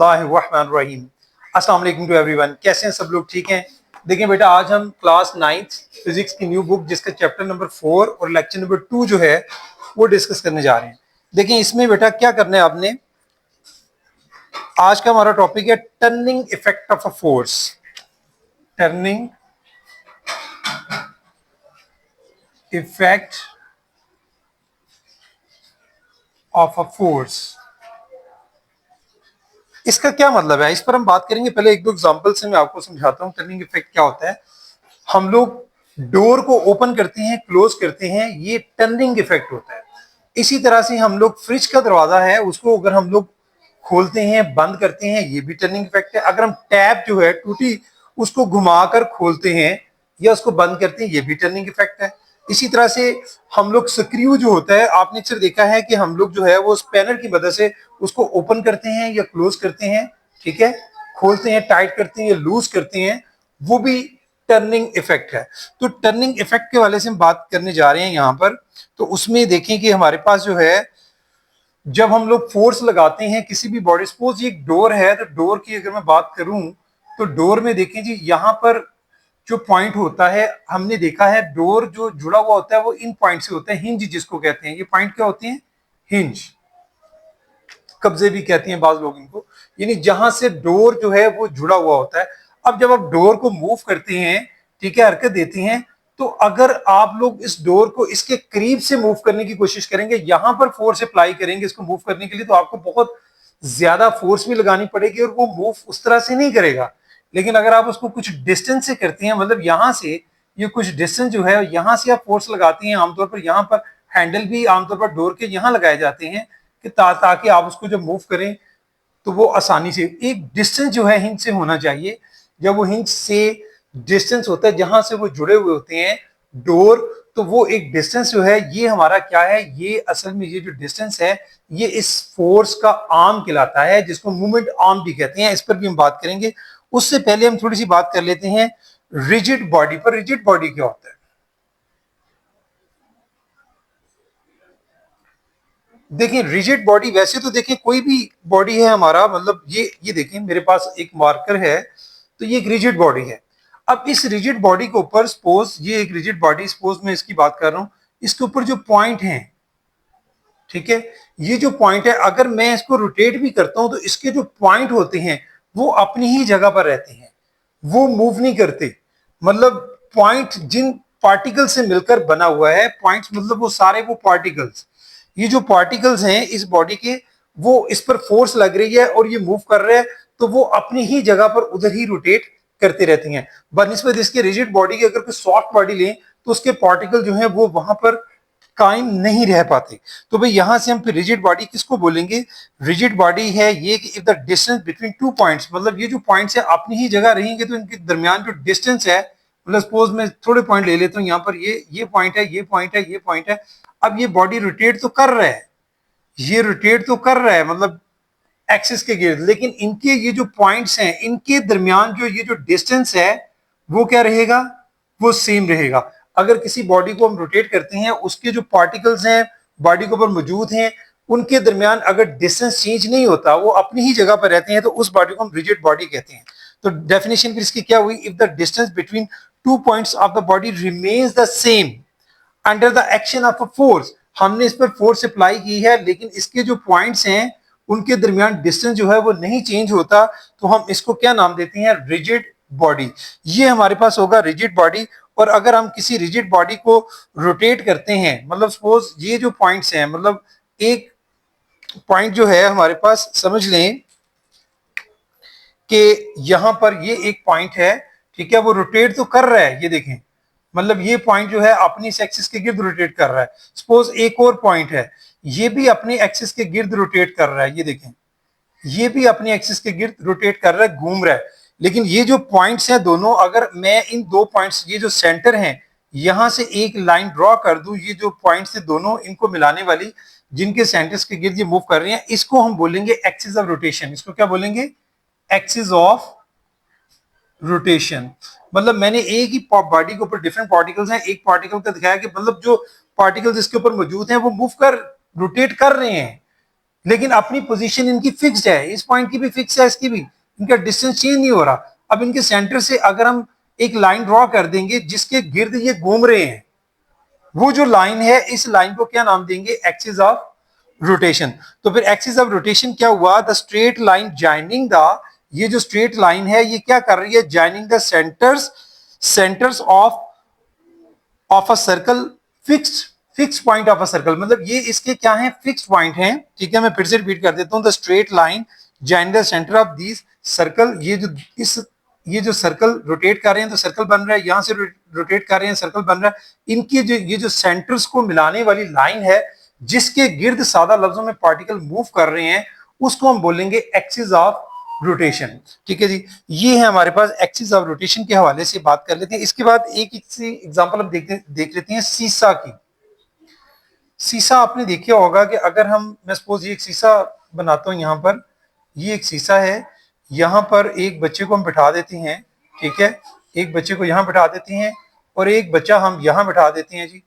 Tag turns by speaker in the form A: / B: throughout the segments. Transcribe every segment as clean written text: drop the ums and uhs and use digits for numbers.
A: बिस्मिल्लाहिर्रहमानिर्रहीम। अस्सलाम वालेकुम टू एवरीवन। कैसे हैं सब लोग? ठीक हैं? देखें बेटा, आज हम क्लास 9th फिजिक्स की न्यू बुक जिसका चैप्टर नंबर 4 और लेक्चर नंबर 2 जो है वो डिस्कस करने जा रहे हैं। देखें इसमें बेटा क्या करना है आपने, आज का हमारा टॉपिक है turning effect of a force. Turning effect of a force, इसका क्या मतलब है, इस पर हम बात करेंगे। पहले एक दो एग्जांपल से मैं आपको समझाता हूं टर्निंग इफेक्ट क्या होता है। हम लोग डोर को ओपन करते हैं, क्लोज करते हैं, ये टर्निंग इफेक्ट होता है। इसी तरह से हम लोग फ्रिज का दरवाजा है उसको अगर हम लोग खोलते हैं, बंद करते हैं, ये भी टर्निंग इफेक्ट है। अगर हम टैप जो है टूटी उसको घुमाकर खोलते हैं या उसको बंद करते हैं, ये भी टर्निंग इफेक्ट है। इसी तरह से हम लोग स्क्रू जो होता है, आपने अक्सर देखा है कि हम लोग जो है वो स्पैनर की मदद से उसको ओपन करते हैं या क्लोज करते हैं, ठीक है, खोलते हैं, टाइट करते हैं या लूज करते हैं, वो भी टर्निंग इफेक्ट है। तो टर्निंग इफेक्ट के वाले से हम बात करने जा रहे हैं यहां पर। तो उसमें देखें कि हमारे पास जो है जब हम लोग फोर्स लगाते हैं किसी भी बॉडी, सपोज ये एक डोर है, तो डोर की अगर मैं बात करूं तो डोर में देखें जी यहां पर जो पॉइंट होता है, हमने देखा है डोर जो जुड़ा हुआ होता है वो इन पॉइंट से होता है, हिंज जिसको कहते हैं। ये पॉइंट क्या होते हैं? हिंज, कब्जे भी कहते हैं बाज लोग इनको, यानी जहां से डोर जो है वो जुड़ा हुआ होता है। अब जब आप डोर को मूव करते हैं, ठीक है, हरकत देते हैं, तो अगर आप लोग इस डोर को इसके करीब से मूव करने की कोशिश करेंगे, यहां पर फोर्स अप्लाई करेंगे इसको मूव करने के लिए, तो आपको बहुत ज्यादा फोर्स भी लगानी पड़ेगी और वो मूव उस तरह से नहीं करेगा। लेकिन अगर आप उसको कुछ डिस्टेंस से करते हैं, मतलब यहां से ये कुछ डिस्टेंस जो है यहां से आप फोर्स लगाते हैं, आमतौर पर यहां पर हैंडल भी आमतौर पर डोर के यहां लगाए जाते हैं कि ताकि आप उसको जब मूव करें तो वो आसानी से, एक डिस्टेंस जो है हिंज से होना चाहिए। जब वो हिंज से डिस्टेंस होता है जहां से वो जुड़े हुए होते हैं डोर, तो वो एक डिस्टेंस जो है ये हमारा क्या है, ये असल में ये जो डिस्टेंस है ये इस फोर्स का आर्म कहलाता है, जिसको मूवमेंट आर्म भी कहते हैं। इस पर भी हम बात करेंगे। उससे पहले हम थोड़ी सी बात कर लेते हैं रिजिड बॉडी पर। रिजिड बॉडी क्या होता है? देखिए रिजिड बॉडी, वैसे तो देखिए कोई भी बॉडी है हमारा, मतलब ये देखिए मेरे पास एक मार्कर है, तो ये एक रिजिड बॉडी है। अब इस रिजिड बॉडी के ऊपर, सपोज ये एक रिजिड बॉडी, सपोज मैं इसकी बात कर रहा हूं, इसके ऊपर जो पॉइंट है, ठीक है, ये जो पॉइंट है अगर मैं इसको रोटेट भी करता हूं तो इसके जो पॉइंट होते हैं वो अपनी ही जगह पर रहते हैं, वो मूव नहीं करते। मतलब पॉइंट जिन पार्टिकल से मिलकर बना हुआ है, पॉइंट्स मतलब वो सारे वो पार्टिकल्स, ये जो पार्टिकल्स हैं इस बॉडी के, वो इस पर फोर्स लग रही है और ये मूव कर रहे हैं, तो वो अपनी ही जगह पर उधर ही रोटेट करते रहते हैं। बनिस्बत इसके रिजिड बॉडी की अगर कोई सॉफ्ट बॉडी लें तो उसके पार्टिकल जो है वो वहां पर कायम नहीं रह पाते। तो भाई यहां से हम फिर रिजिड बॉडी किसको बोलेंगे? रिजिड बॉडी है ये कि if the distance between two points, मतलब ये जो पॉइंट्स है अपनी ही जगह रहेंगे तो इनके दरमियान जो डिस्टेंस है, मतलब सपोज मैं थोड़े पॉइंट ले लेता हूं, यहाँ पर ये पॉइंट है, ये पॉइंट है, ये पॉइंट है। अब ये बॉडी रोटेट तो कर रहा है, ये रोटेट तो कर रहा है मतलब एक्सिस के गिर्द, लेकिन इनके ये जो पॉइंट्स हैं इनके दरमियान जो ये जो डिस्टेंस है वो क्या रहेगा? वो सेम रहेगा। अगर किसी बॉडी को हम रोटेट करते हैं, उसके जो पार्टिकल्स हैं बॉडी के ऊपर मौजूद हैं, उनके दरमियान अगर डिस्टेंस चेंज नहीं होता, वो अपनी ही जगह पर रहते हैं, तो उस बॉडी को हम रिजिड बॉडी कहते हैं। तो डेफिनेशन फिर इसकी क्या हुई? If the distance between two points of the body remains the same under the action of a force, हमने इस पर फोर्स अप्लाई की है लेकिन इसके जो पॉइंट्स हैं उनके दरमियान डिस्टेंस जो है वो नहीं चेंज होता, तो हम इसको क्या नाम देते हैं? Rigid body. ये हमारे पास होगा रिजिड बॉडी। और अगर हम किसी रिजिड बॉडी को रोटेट करते हैं, मतलब सपोज ये जो पॉइंट्स हैं, मतलब एक पॉइंट जो है हमारे पास, समझ लें कि यहां पर ये एक पॉइंट है, ठीक है, वो रोटेट तो कर रहा है, ये देखें, मतलब ये पॉइंट जो है अपनी एक्सिस के गिर्द रोटेट कर रहा है। सपोज एक और पॉइंट है, ये भी अपनी एक्सिस के गिर्द रोटेट कर रहा है, ये देखें, ये भी अपनी एक्सिस के गिर्द रोटेट कर रहा है, घूम रहा है। लेकिन ये जो पॉइंट्स हैं दोनों, अगर मैं इन दो पॉइंट्स, ये जो सेंटर हैं, यहां से एक लाइन ड्रॉ कर दूं, ये जो पॉइंट्स है दोनों इनको मिलाने वाली, जिनके सेंटर्स के गिर्द ये मूव कर रहे हैं, इसको हम बोलेंगे एक्सिस ऑफ रोटेशन। इसको क्या बोलेंगे? Axis of rotation. मतलब मैंने एक ही बॉडी के ऊपर डिफरेंट पार्टिकल्स हैं, एक पार्टिकल का दिखाया कि मतलब जो पार्टिकल्स इसके ऊपर मौजूद हैं वो मूव कर रोटेट कर रहे हैं, लेकिन अपनी पोजीशन इनकी फिक्स्ड है, इस पॉइंट की भी फिक्स है, इसकी भी, इनका डिस्टेंस चेंज नहीं हो रहा। अब इनके सेंटर से अगर हम एक लाइन ड्रॉ कर देंगे जिसके गिर्द ये घूम रहे हैं, वो जो लाइन है, इस लाइन को क्या नाम देंगे? Axis of rotation. तो फिर एक्सिस ऑफ रोटेशन क्या हुआ? The straight line joining the, ये जो स्ट्रेट लाइन है ये क्या कर रही है? Joining the centres of a circle, fix point of a circle, मतलब ये इसके क्या है? फिक्स पॉइंट हैं। ठीक है, मैं फिर से रिपीट कर देता हूं। The straight line join the centre of this circle, ये जो सर्कल रोटेट कर रहे हैं तो सर्कल बन रहा है, यहां से रोटेट कर रहे हैं सर्कल बन रहा है। इनकी जो ये जो सेंटर्स को मिलाने वाली लाइन है, जिसके गिर्द सादा लफ्जों में पार्टिकल मूव कर रहे हैं, उसको हम बोलेंगे एक्सिस ऑफ रोटेशन। ठीक है जी, ये है हमारे पास एक्सिस ऑफ रोटेशन के हवाले से बात कर लेते हैं। इसके बाद एक एग्जांपल हम देख लेते हैं सीसा की। सीसा आपने देखा होगा कि अगर मैं सपोज ये एक सीसा बनाता हूं, यहां पर ये एक सीसा है, यहां पर एक बच्चे को हम बिठा देते हैं। ठीक है, एक बच्चे को यहां बिठा देते हैं और एक बच्चा हम यहां बिठा देते हैं जी।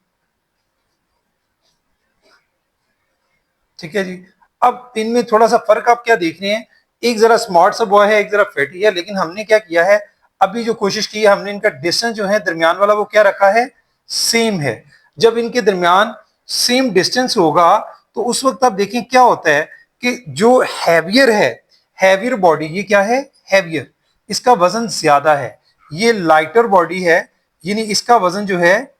A: ठीक है जी, अब इनमें थोड़ा सा फर्क आप क्या देख रहे हैं? एक जरा स्मार्ट सा बॉय है, एक जरा फैटी है, लेकिन हमने क्या किया है, अभी जो कोशिश की है हमने, इनका डिस्टेंस जो है दरमियान वाला वो क्या रखा है? सेम है। जब इनके दरमियान सेम डिस्टेंस होगा तो उस वक्त आप देखें क्या होता है कि जो हैवियर है, हैवियर बॉडी, ये क्या है? हैवियर, इसका वजन ज्यादा है। ये लाइटर बॉडी है, यानी इसका वजन जो है,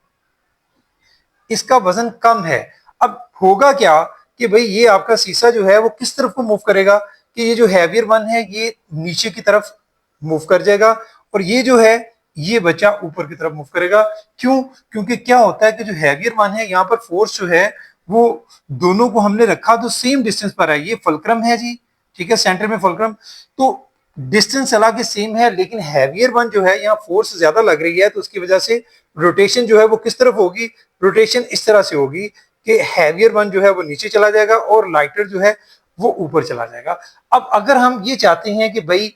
A: इसका वजन कम है। अब होगा क्या कि भाई ये आपका सीसा जो है वो किस तरफ को मूव करेगा? कि ये जो हैवियर वन है ये नीचे की तरफ मूव कर जाएगा और ये जो है ये बच्चा ऊपर की तरफ मूव करेगा। क्यों? क्योंकि क्या होता है कि जो हैवियर वन है, यहाँ पर फोर्स जो है वो दोनों को हमने रखा तो सेम डिस्टेंस पर है। ये फुलक्रम है जी, ठीक है, सेंटर में फुलक्रम, तो डिस्टेंस हालांकि सेम है, लेकिन हैवियर वन जो है यहाँ फोर्स ज्यादा लग रही है, तो उसकी वजह से रोटेशन जो है वो किस तरफ होगी? रोटेशन इस तरह से होगी कि हैवियर वन जो है वो नीचे चला जाएगा और लाइटर जो है वो ऊपर चला जाएगा। अब अगर हम ये चाहते हैं कि भाई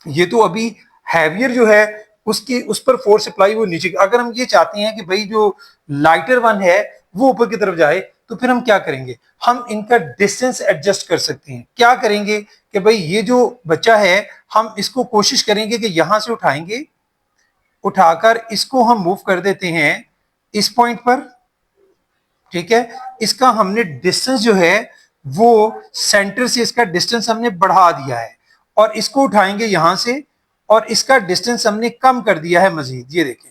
A: ये तो अभी हैवियर जो है उसकी उस पर फोर्स अप्लाई वो नीचे, अगर हम ये चाहते हैं कि भाई जो लाइटर वन है वो ऊपर की तरफ जाए, तो फिर हम क्या करेंगे? हम इनका डिस्टेंस एडजस्ट कर सकते हैं। क्या करेंगे कि भाई ये जो बच्चा है हम इसको कोशिश करेंगे कि यहां से उठाएंगे, उठाकर इसको हम मूव कर देते हैं इस पॉइंट पर। ठीक है, इसका हमने डिस्टेंस जो है वो सेंटर से इसका डिस्टेंस हमने बढ़ा दिया है और इसको उठाएंगे यहां से और इसका डिस्टेंस हमने कम कर दिया है मजीद। ये देखें,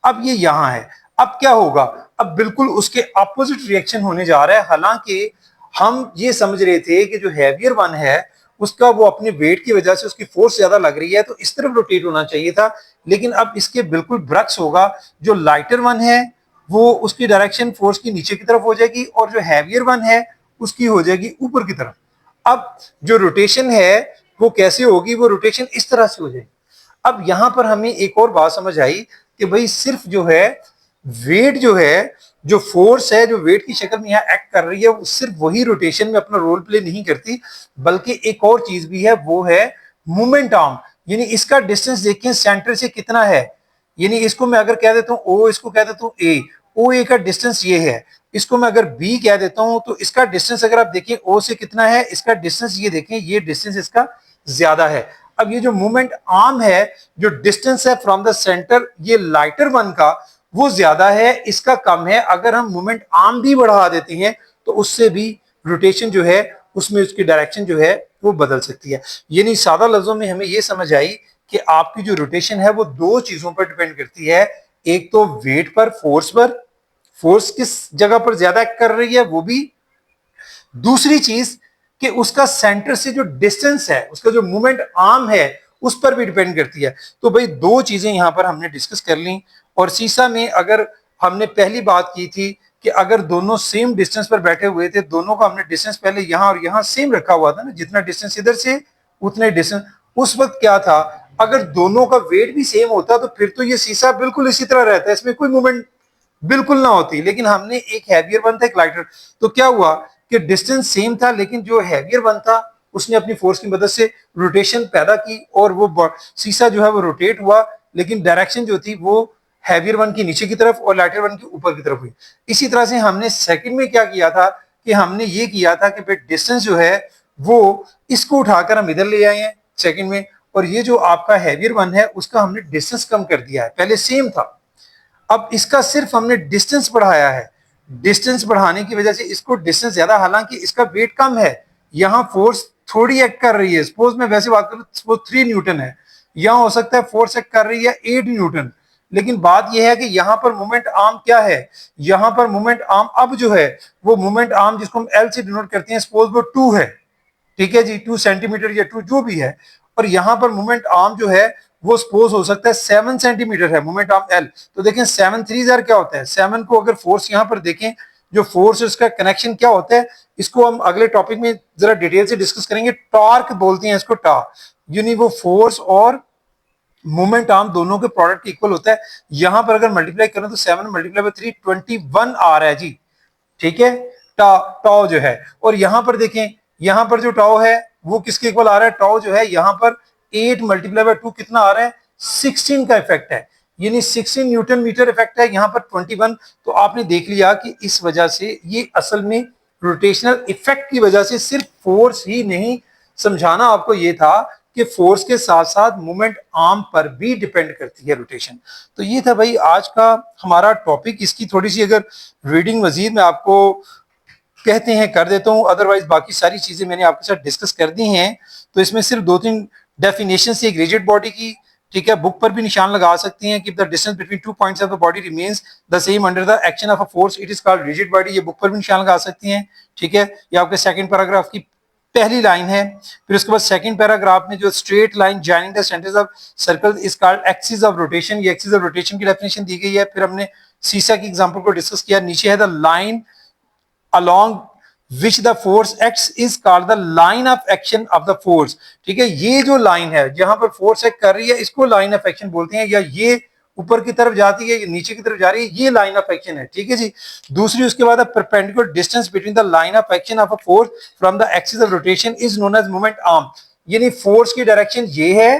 A: अब ये यहां है। अब क्या होगा? अब बिल्कुल उसके अपोजिट रिएक्शन होने जा रहा है। हालांकि हम ये समझ रहे थे कि जो हैवियर वन है उसका वो अपने वेट की वजह से उसकी फोर्स ज्यादा लग रही है तो इस तरफ रोटेट होना चाहिए था, लेकिन अब इसके बिल्कुल ब्रक्स होगा। जो लाइटर वन है वो उसकी डायरेक्शन फोर्स की नीचे की तरफ हो जाएगी और जो हैवियर वन है उसकी हो जाएगी ऊपर की तरफ। अब जो रोटेशन है वो कैसे होगी? वो रोटेशन इस तरह से हो जाएगी। अब यहां पर हमें एक और बात समझ आई कि भाई सिर्फ जो है वेट जो है, जो फोर्स है जो वेट की शक्ल में यहाँ एक्ट कर रही है, वो सिर्फ वही रोटेशन में अपना रोल प्ले नहीं करती, बल्कि एक और चीज भी है, वो है मूवमेंट आर्म। यानी इसका डिस्टेंस देखिए सेंटर से कितना है। यानी इसको मैं अगर कह देता हूं ओ, इसको कह देता हूं ए, ओ ए का डिस्टेंस ये है। इसको मैं अगर बी कह देता हूं तो इसका डिस्टेंस अगर आप देखें ओ से कितना है, इसका डिस्टेंस ये देखें, ये डिस्टेंस इसका ज्यादा है। अब ये जो मूवमेंट आर्म है, जो डिस्टेंस है फ्रॉम द सेंटर, ये लाइटर वन का वो ज्यादा है, इसका कम है। अगर हम मूवमेंट आर्म भी बढ़ा देते हैं तो उससे भी रोटेशन जो है उसमें उसकी डायरेक्शन जो है वो बदल सकती है। यानी सादा लफ्जों में हमें ये समझ आई कि आपकी जो रोटेशन है वो दो चीजों पर डिपेंड करती है। एक तो वेट पर, फोर्स पर, फोर्स किस जगह पर ज्यादा एक्ट कर रही है वो भी, दूसरी चीज कि उसका सेंटर से जो डिस्टेंस है, उसका जो मूवमेंट आर्म है उस पर भी डिपेंड करती है। तो भाई दो चीजें यहां पर हमने डिस्कस कर ली। और सीसा में अगर हमने पहली बात की थी कि अगर दोनों सेम डिस्टेंस पर बैठे हुए थे, दोनों का हमने डिस्टेंस पहले यहां और यहां सेम रखा हुआ था ना, जितना डिस्टेंस इधर से उतने डिस्टेंस, उस वक्त क्या था, अगर दोनों का वेट भी सेम होता तो फिर तो ये सीसा बिल्कुल इसी तरह रहता है, इसमें कोई मूवमेंट बिल्कुल ना होती। लेकिन हमने एक हैवियर वन था, एक लाइटर, तो क्या हुआ कि डिस्टेंस सेम था, लेकिन जो हैवियर वन था उसने अपनी फोर्स की मदद से रोटेशन पैदा की और वो सीसा जो है वो रोटेट हुआ, लेकिन डायरेक्शन जो थी वो हैवियर वन की नीचे की तरफ और लाइटर वन की ऊपर की तरफ हुई। इसी तरह से हमने सेकंड में क्या किया था कि हमने ये किया था कि भाई डिस्टेंस जो है वो इसको उठाकर हम इधर ले आए हैं सेकंड में, और ये जो आपका हैवियर वन है उसका हमने डिस्टेंस कम कर दिया है, पहले सेम था, अब इसका सिर्फ हमने डिस्टेंस बढ़ाया है। डिस्टेंस बढ़ाने की वजह से इसको डिस्टेंस ज्यादा, हालांकि इसका वेट कम है, यहां फोर्स थोड़ी एक्ट कर रही है। सपोज मैं वैसे बात करूं, सपोज 3 न्यूटन है, यहां हो सकता है फोर्स एक्ट कर रही है 8 न्यूटन, लेकिन बात यह है कि यहां पर मोमेंट आर्म क्या है, यहां पर मोमेंट आर्म अब जो है वो मोमेंट आर्म जिसको हम एल से डिनोट करते हैं, सपोज वो 2 है, ठीक है जी, 2 सेंटीमीटर या 2 जो भी है, और यहां पर मोमेंट आर्म जो है वो सपोज हो सकता है 7 सेंटीमीटर है मोमेंट आर्म एल। तो देखें 7 3 जार क्या होता है, 7 को अगर फोर्स यहां पर देखें, जो फोर्स उसका कनेक्शन क्या होता है, इसको हम अगले टॉपिक में जरा डिटेल से डिस्कस करेंगे। टॉर्क बोलते हैं इसको, टा, यानी वो फोर्स और मोमेंट आर्म दोनों के प्रोडक्ट इक्वल होता है। यहां पर अगर मल्टीप्लाई करें तो 7 मल्टीप्लाई बाय 3 21 आ रहा है जी, ठीक है, टाउ जो है। और यहां पर देखें, यहां पर जो टाउ है वो किसके इक्वल आ रहा है, टाउ जो है यहां पर 8 मल्टीप्लाई बाय 2 कितना आ रहा है, 16 का इफेक्ट है, यानी 16 न्यूटन मीटर इफेक्ट है, यहां पर 21। तो आपने देख लिया कि इस वजह से ये असल में रोटेशनल इफेक्ट की वजह से सिर्फ फोर्स ही नहीं, समझाना आपको ये था कि फोर्स के साथ साथ मूवमेंट आर्म पर भी डिपेंड करती है रोटेशन। तो ये था भाई आज का हमारा टॉपिक। इसकी थोड़ी सी अगर रीडिंग मजीद मैं आपको कहते हैं कर देता हूं, अदरवाइज बाकी सारी चीजें मैंने आपके साथ डिस्कस कर दी हैं। तो इसमें सिर्फ 2-3 डेफिनेशन से, एक रिजिड बॉडी की, ठीक है, बुक पर भी निशान लगा सकती हैं कि the distance between 2 points of the body remains the same under the action of a force, it is called rigid body, ये बुक पर भी निशान लगा सकती हैं, ठीक है। ये आपके सेकंड पैराग्राफ की पहली लाइन है। फिर उसके बाद सेकंड पैराग्राफ में जो straight line joining the centres of circle is called axis of rotation, ये एक्सिस ऑफ रोटेशन की डेफिनेशन दी गई है। फिर हमने सीसा की एग्जांपल को डिस्कस किया। नीचे है the line along which the force acts is called the line of action of the force, ठीक है। ये जो लाइन है जहां पर फोर्स एक्ट कर रही है इसको लाइन ऑफ एक्शन बोलते हैं, या ये ऊपर की तरफ जाती है, ये नीचे की तरफ जा रही है, ये लाइन ऑफ एक्शन है, ठीक है जी। दूसरी उसके बाद perpendicular distance between the line of action of a force from the axis of rotation is known as moment arm, यानी फोर्स की डायरेक्शन ये है,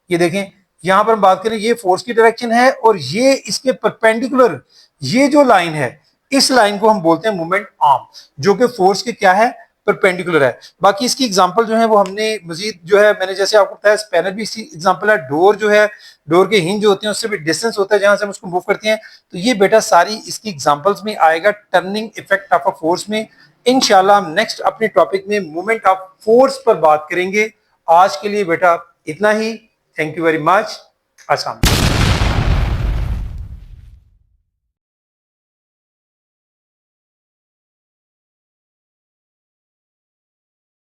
A: ये देखें यहां पर हम बात करें ये फोर्स की डायरेक्शन है, और ये इसके परपेंडिकुलर ये जो लाइन है इस लाइन को हम बोलते हैं मोमेंट आर्म, जो कि फोर्स के क्या है, परपेंडिकुलर है। बाकी इसकी एग्जांपल जो है वो हमने मजीद जो है, मैंने जैसे आपको बताया स्पैनर भी इसकी एग्जांपल है। डोर जो है, डोर के हिंज होते हैं उससे भी डिस्टेंस होता है जहां से हम उसको मूव करते हैं। तो ये बेटा सारी इसकी एग्जांपल्स में आएगा turning effect of a force में। इंशाल्लाह हम नेक्स्ट अपने टॉपिक में मूवमेंट ऑफ फोर्स पर बात करेंगे। आज के लिए बेटा इतना ही। Thank you very much. अस्सलाम।